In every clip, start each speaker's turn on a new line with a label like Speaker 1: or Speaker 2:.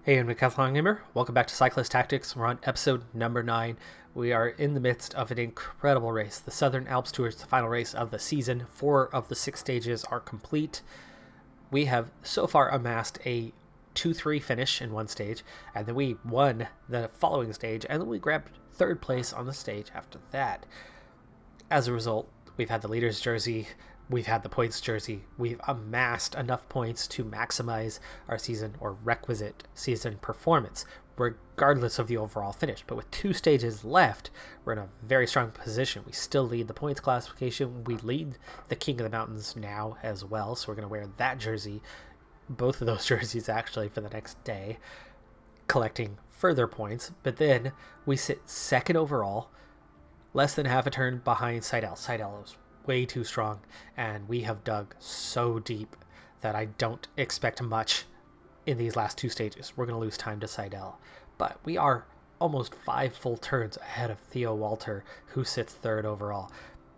Speaker 1: Hey, I'm Decathlon Gamer. Welcome back to Cyclist Tactics. We're on episode number 9. We are in the midst of an incredible race. The Southern Alps Tour is the final race of the season. 4 of the 6 stages are complete. We have so far amassed a 2-3 finish in one stage, and then we won the following stage, and then we grabbed 3rd place on the stage after that. As a result, we've had the leader's jersey, we've had the points jersey, we've amassed enough points to maximize our season or requisite season performance, regardless of the overall finish. But with 2 stages left, we're in a very strong position. We still lead the points classification. We lead the King of the Mountains now as well, so we're going to wear that jersey, both of those jerseys actually, for the next day, collecting further points. But then we sit 2nd overall, less than half a turn behind Seidel. Seidel is way too strong, and we have dug so deep that I don't expect much in these last 2 stages. We're going to lose time to Seidel, but we are almost 5 full turns ahead of Theo Walter, who sits 3rd overall.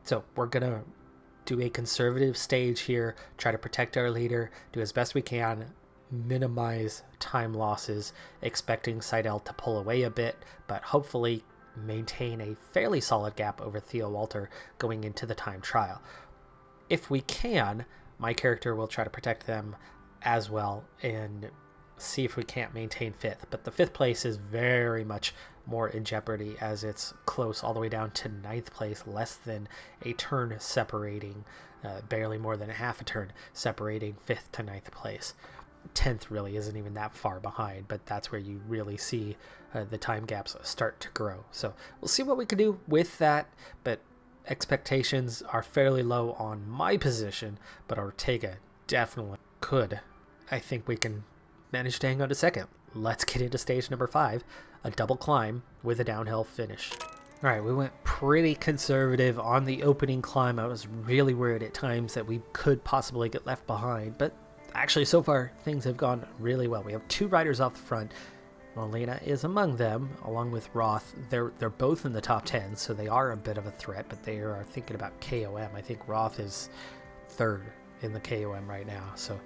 Speaker 1: So we're going to do a conservative stage here, try to protect our leader, do as best we can, minimize time losses, expecting Seidel to pull away a bit, but hopefully maintain a fairly solid gap over Theo Walter going into the time trial. If we can, my character will try to protect them as well and see if we can't maintain 5th. But the 5th place is very much more in jeopardy, as it's close all the way down to 9th place, less than a turn separating, barely more than a half a turn separating 5th to 9th place. 10th really isn't even that far behind, but that's where you really see the time gaps start to grow. So we'll see what we can do with that, but expectations are fairly low on my position, but Ortega definitely could. I think we can manage to hang on to 2nd. Let's get into stage number 5, a double climb with a downhill finish. All right, we went pretty conservative on the opening climb. I was really worried at times that we could possibly get left behind, but actually, so far, things have gone really well. We have 2 riders off the front. Molina is among them, along with Roth. They're both in the top 10, so they are a bit of a threat, but they are thinking about KOM. I think Roth is 3rd in the KOM right now. So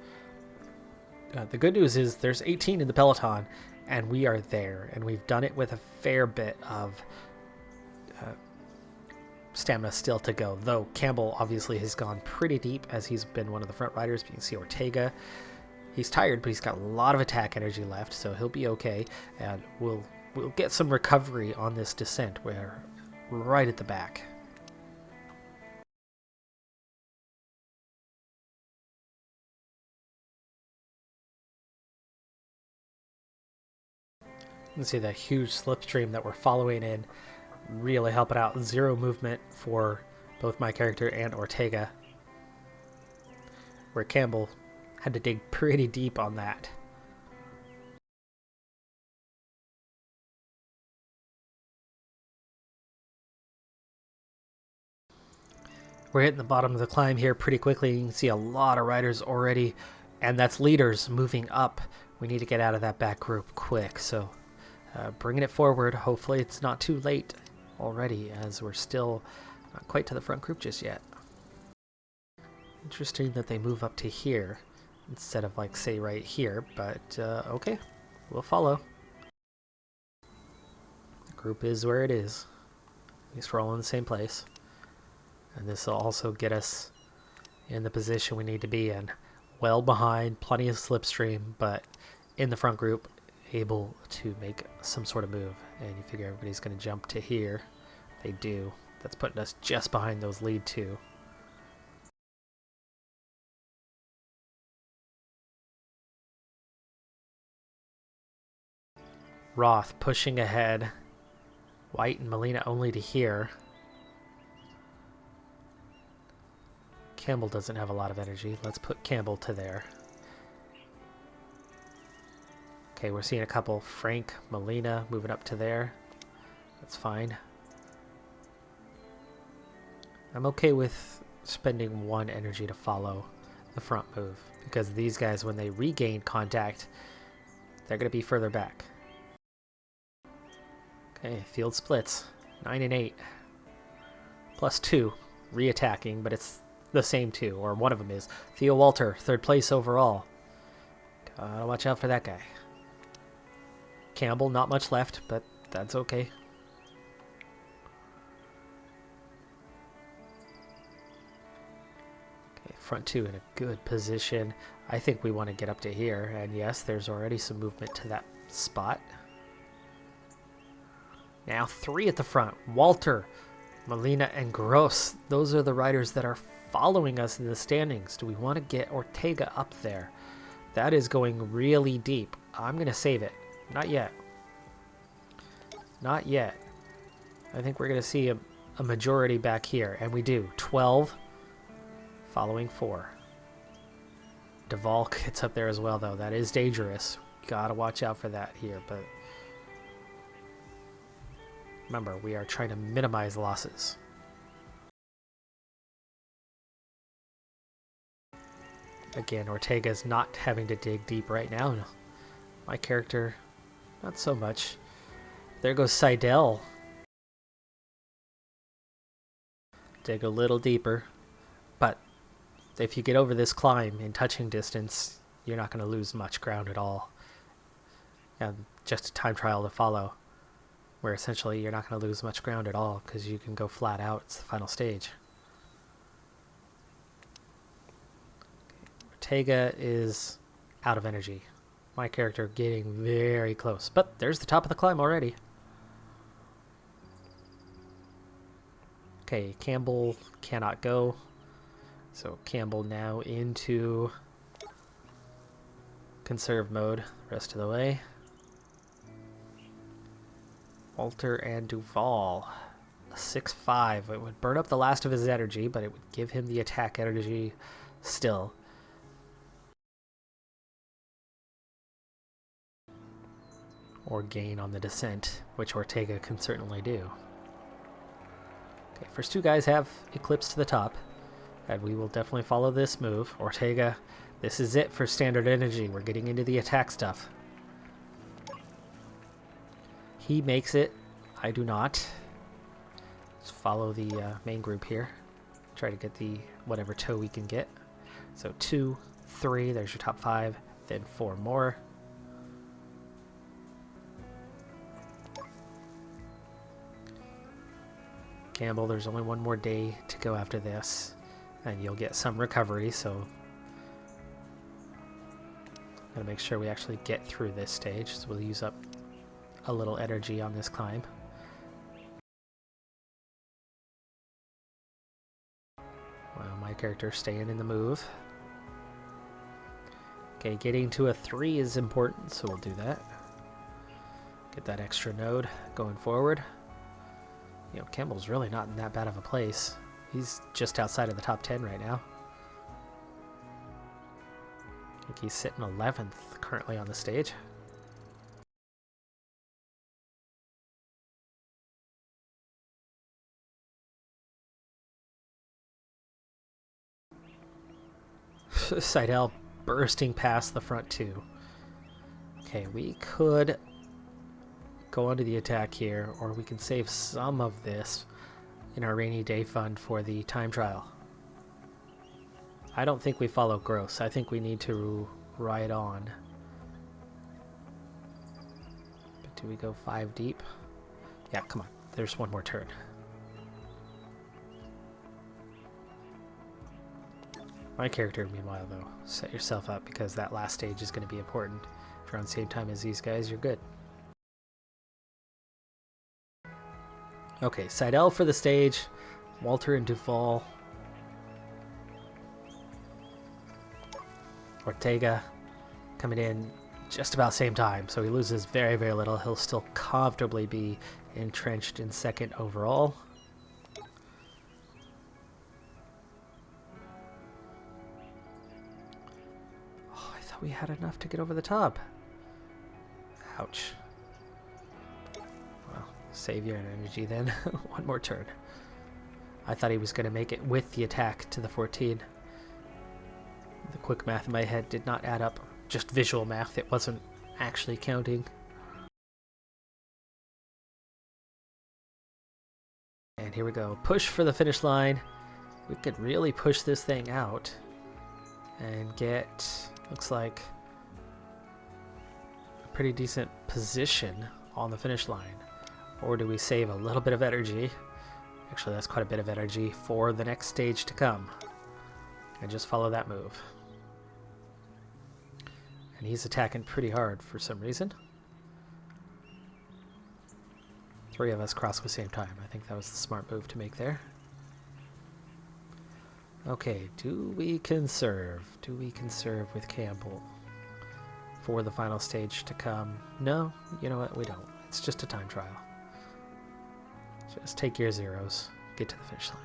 Speaker 1: the good news is there's 18 in the peloton, and we are there, and we've done it with a fair bit of stamina still to go, though Campbell obviously has gone pretty deep as he's been one of the front riders. You can see Ortega, he's tired, but he's got a lot of attack energy left, so he'll be okay, and we'll get some recovery on this descent. We're right at the back. You can see that huge slipstream that we're following in, really helping out. 0 movement for both my character and Ortega, where Campbell had to dig pretty deep on that. We're hitting the bottom of the climb here pretty quickly. You can see a lot of riders already, and that's leaders moving up. We need to get out of that back group quick, so bringing it forward. Hopefully it's not too late already, as we're still not quite to the front group just yet. Interesting that they move up to here instead of, like, say right here, but okay, we'll follow. The group is where it is. At least we're all in the same place, and this will also get us in the position we need to be in. Well behind, plenty of slipstream, but in the front group, able to make some sort of move. And you figure everybody's going to jump to here. They do. That's putting us just behind those lead 2. Roth pushing ahead. White and Molina only to here. Campbell doesn't have a lot of energy. Let's put Campbell to there. Okay, we're seeing a couple. Frank, Molina moving up to there. That's fine. I'm okay with spending 1 energy to follow the front move, because these guys, when they regain contact, they're going to be further back. Okay, field splits. 9 and 8. +2. Re-attacking, but it's the same 2, or one of them is. Theo Walter, 3rd place overall. Gotta watch out for that guy. Campbell, not much left, but that's okay. Okay, front two in a good position. I think we want to get up to here, and yes, there's already some movement to that spot. Now 3 at the front. Walter, Molina, and Gross. Those are the riders that are following us in the standings. Do we want to get Ortega up there? That is going really deep. I'm going to save it. Not yet. Not yet. I think we're going to see a majority back here, and we do. 12 following 4. Duvall gets up there as well, though. That is dangerous. Gotta watch out for that here, but remember, we are trying to minimize losses. Again, Ortega's not having to dig deep right now. My character, not so much. There goes Seidel. Dig a little deeper. But if you get over this climb in touching distance, you're not going to lose much ground at all. And just a time trial to follow, where essentially you're not going to lose much ground at all because you can go flat out. It's the final stage. Ortega is out of energy. My character getting very close, but there's the top of the climb already. Okay, Campbell cannot go, so Campbell now into conserve mode the rest of the way. Walter and Duvall, 6-5. It would burn up the last of his energy, but it would give him the attack energy still. Or gain on the descent, which Ortega can certainly do. Okay, first 2 guys have Eclipse to the top, and we will definitely follow this move. Ortega, this is it for standard energy. We're getting into the attack stuff. He makes it. I do not. Let's follow the main group here. Try to get the whatever toe we can get. So 2, 3, there's your top 5, then 4 more. Campbell, there's only 1 more day to go after this, and you'll get some recovery, so gotta make sure we actually get through this stage, so we'll use up a little energy on this climb. Well, my character's staying in the move. Okay, getting to a 3 is important, so we'll do that. Get that extra node going forward. You know, Campbell's really not in that bad of a place. He's just outside of the top 10 right now. I think he's sitting 11th currently on the stage. Seidel bursting past the front 2. Okay, we could go onto the attack here, or we can save some of this in our rainy day fund for the time trial. I don't think we follow Gross. I think we need to ride on. But do we go 5 deep? Yeah, come on. There's 1 more turn. My character, meanwhile, though, set yourself up because that last stage is going to be important. If you're on the same time as these guys, you're good. Okay, Seidel for the stage, Walter and Duvall. Ortega coming in just about same time, so he loses very, very little. He'll still comfortably be entrenched in 2nd overall. Oh, I thought we had enough to get over the top. Ouch. Well, save your energy then. 1 more turn. I thought he was going to make it with the attack to the 14. The quick math in my head did not add up. Just visual math. It wasn't actually counting. And here we go. Push for the finish line. We could really push this thing out and get, looks like, pretty decent position on the finish line. Or do we save a little bit of energy? Actually, that's quite a bit of energy for the next stage to come. And just follow that move. And he's attacking pretty hard for some reason. 3 of us cross at the same time. I think that was the smart move to make there. Okay, do we conserve? Do we conserve with Campbell for the final stage to come? No, you know what? We don't. It's just a time trial. Just take your zeros, get to the finish line.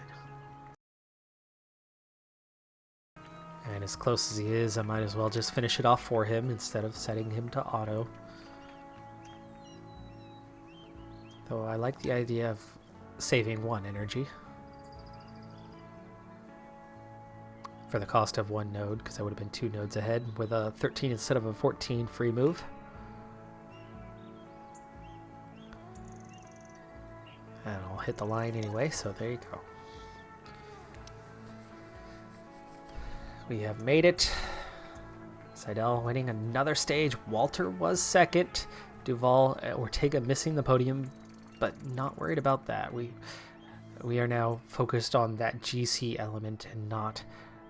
Speaker 1: And as close as he is, I might as well just finish it off for him instead of setting him to auto. Though I like the idea of saving 1 energy for the cost of 1 node, because I would have been 2 nodes ahead with a 13 instead of a 14 free move. And I'll hit the line anyway, so there you go. We have made it. Seidel winning another stage. Walter was second. Duval, Ortega missing the podium, but not worried about that. We are now focused on that GC element and not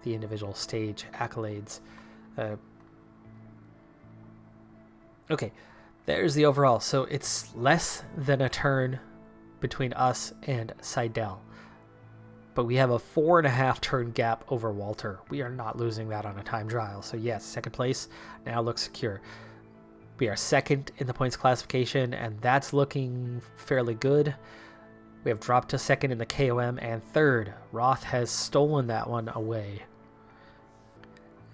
Speaker 1: the individual stage accolades. Okay, there's the overall. So it's less than a turn between us and Seidel. But we have a 4.5 turn gap over Walter. We are not losing that on a time trial. So yes, second place now looks secure. We are second in the points classification, and that's looking fairly good. We have dropped to second in the KOM and third. Roth has stolen that one away.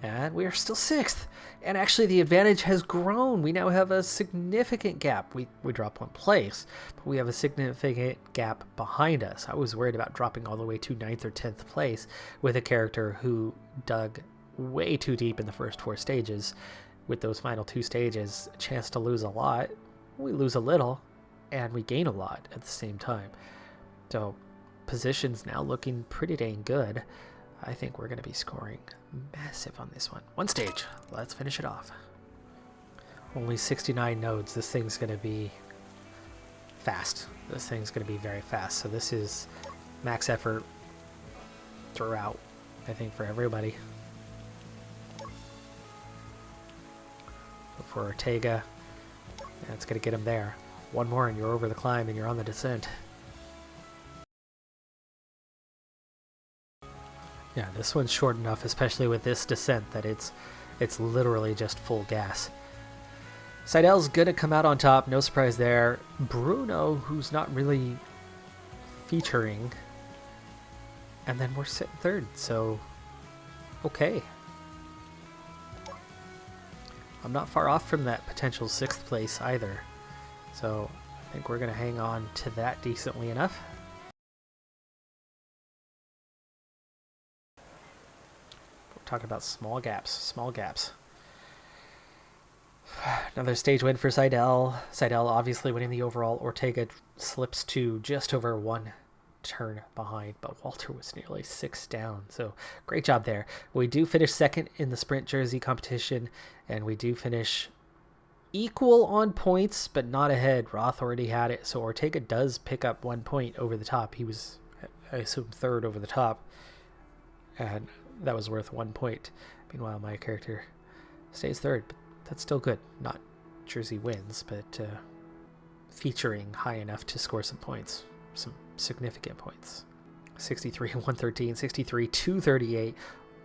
Speaker 1: And we are still 6th. And actually the advantage has grown. We now have a significant gap. We dropped 1 place, but we have a significant gap behind us. I was worried about dropping all the way to 9th or 10th place with a character who dug way too deep in the first 4 stages. With those final 2 stages, a chance to lose a lot. We lose a little, and we gain a lot at the same time. So position's now looking pretty dang good. I think we're going to be scoring massive on this one. 1 stage. Let's finish it off. Only 69 nodes. This thing's going to be fast. This thing's going to be very fast. So this is max effort throughout, I think, for everybody. For Ortega, that's going to get him there. 1 more and you're over the climb and you're on the descent. Yeah, this one's short enough, especially with this descent, that it's literally just full gas. Seidel's going to come out on top, no surprise there. Bruno, who's not really featuring. And then we're sitting 3rd, so okay. I'm not far off from that potential 6th place either. So I think we're going to hang on to that decently enough. We're talking about small gaps, small gaps. Another stage win for Seidel. Seidel obviously winning the overall. Ortega slips to just over 1 turn behind, but Walter was nearly 6 down, so great job there. We do finish 2nd in the sprint jersey competition, and we do finish equal on points, but not ahead. Roth already had it, so Ortega does pick up 1 point over the top. He was, I assume, 3rd over the top, and that was worth 1 point. Meanwhile, my character stays 3rd, but that's still good. Not jersey wins, but featuring high enough to score some points. Some significant points. 63 and 113, 63 238.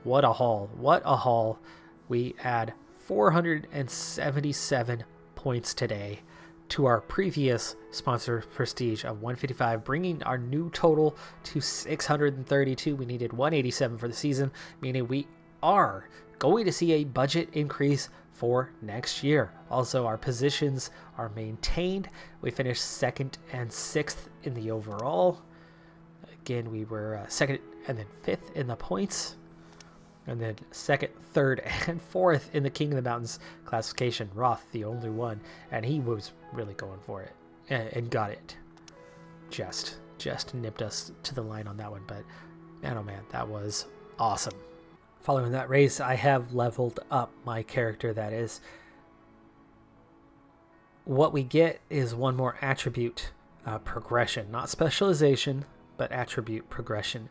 Speaker 1: What a haul. What a haul. We add 477 points today to our previous sponsor prestige of 155, bringing our new total to 632. We needed 187 for the season, meaning we are going to see a budget increase for next year. Also, our positions are maintained. We finished 2nd and 6th in the overall. Again, we were 2nd and then 5th in the points. And then 2nd, 3rd, and 4th in the King of the Mountains classification. Roth, the only one. And he was really going for it. And got it. Just nipped us to the line on that one. But, man, oh man, that was awesome. Following that race, I have leveled up my character, that is. what we get is one more attribute progression, not specialization, but attribute progression.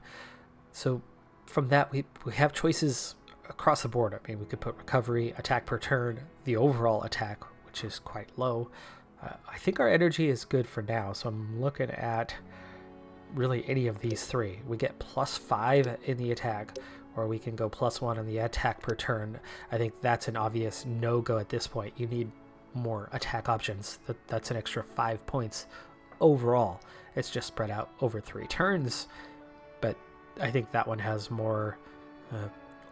Speaker 1: So from that, we have choices across the board. I mean, we could put recovery, attack per turn, the overall attack, which is quite low. I think our energy is good for now, so I'm looking at really any of these three. We get +5 in the attack, or we can go +1 on the attack per turn. I think that's an obvious no-go at this point. You need more attack options. That's an extra 5 points overall. It's just spread out over 3 turns, but I think that one has more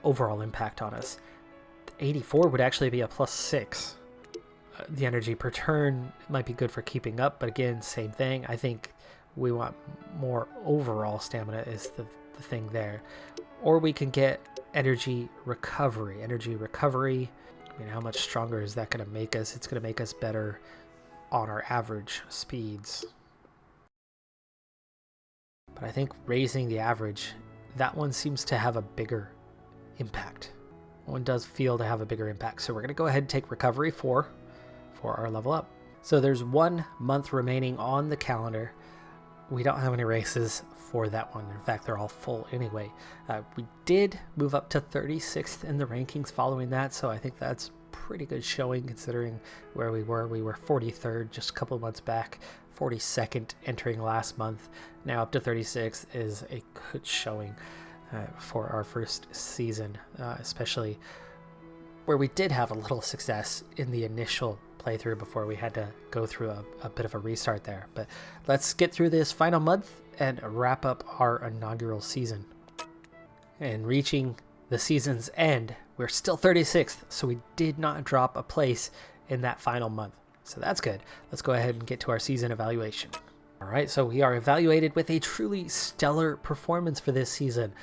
Speaker 1: overall impact on us. 84 would actually be a +6. The energy per turn might be good for keeping up, but again, same thing. I think we want more overall stamina is the thing there. Or we can get energy recovery. Energy recovery, I mean, how much stronger is that going to make us? It's going to make us better on our average speeds. But I think raising the average, that one seems to have a bigger impact. One does feel to have a bigger impact. So we're going to go ahead and take recovery for our level up. So there's 1 month remaining on the calendar. We don't have any races for that one. In fact, they're all full anyway. We did move up to 36th in the rankings following that, so I think that's pretty good showing considering where we were. We were 43rd just a couple of months back, 42nd entering last month. Now up to 36th is a good showing for our first season, especially where we did have a little success in the initial playthrough before we had to go through a bit of a restart there. But let's get through this final month and wrap up our inaugural season. And reaching the season's end, we're still 36th, so we did not drop a place in that final month. So that's good. Let's go ahead and get to our season evaluation. All right, so we are evaluated with a truly stellar performance for this season.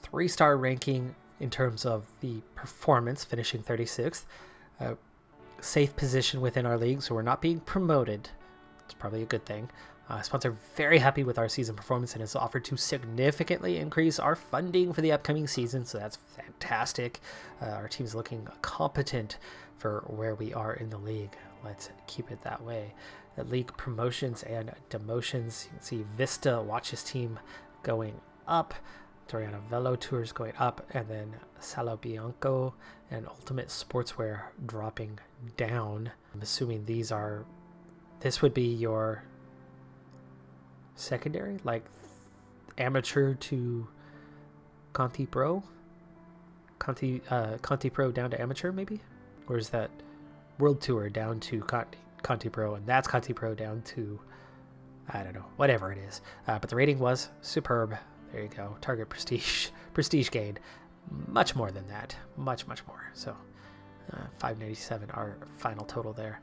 Speaker 1: 3-star ranking in terms of the performance, finishing 36th. Safe position within our league, so we're not being promoted. It's probably a good thing. Sponsor very happy with our season performance and has offered to significantly increase our funding for the upcoming season, so that's fantastic. Our team's looking competent for where we are in the league. Let's keep it that way. The league promotions and demotions. You can see Vista Watches team going up, Toriana Velo Tours going up, and then Salo Bianco and Ultimate Sportswear dropping down. I'm assuming this would be your secondary, like amateur to Conti Pro? Conti Pro down to amateur maybe? Or is that World Tour down to Conti Pro, and that's Conti Pro down to, I don't know, whatever it is. But the rating was superb. There you go. Target prestige gain. Much more than that. Much more. So 597, our final total there.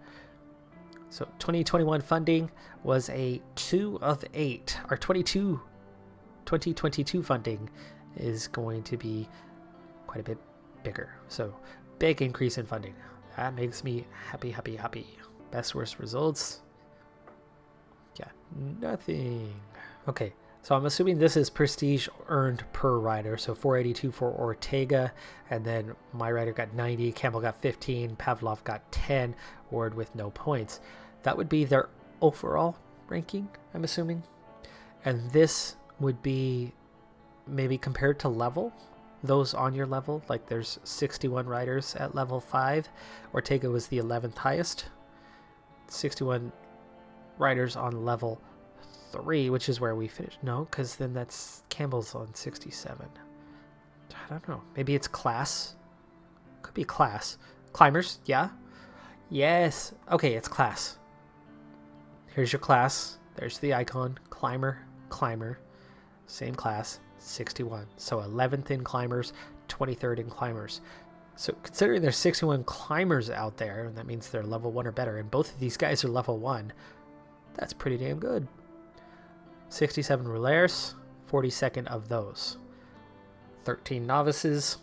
Speaker 1: So 2021 funding was a 2 of 8. Our 2022 funding is going to be quite a bit bigger. So big increase in funding. That makes me happy. Best worst results. Yeah, nothing. Okay. So I'm assuming this is prestige earned per rider. So 482 for Ortega, and then my rider got 90, Campbell got 15, Pavlov got 10, Ward with no points. That would be their overall ranking, I'm assuming. And this would be maybe compared to level, those on your level. Like there's 61 riders at level 5. Ortega was the 11th highest. 61 riders on level 3, which is where we finished. No, because then that's Campbell's on 67. I don't know. Maybe it's class. Could be class. Climbers, yeah. Yes. Okay, it's class. Here's your class. There's the icon. Climber. Same class. 61. So 11th in climbers, 23rd in climbers. So considering there's 61 climbers out there, and that means they're level 1 or better, and both of these guys are level 1, that's pretty damn good. 67 rouleurs, 42nd of those. 13 novices,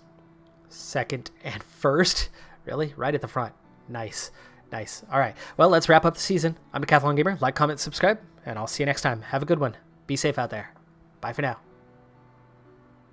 Speaker 1: 2nd and 1st. Really? Right at the front. Nice. All right. Well, let's wrap up the season. I'm Decathlon Gamer. Like, comment, subscribe, and I'll see you next time. Have a good one. Be safe out there. Bye for now.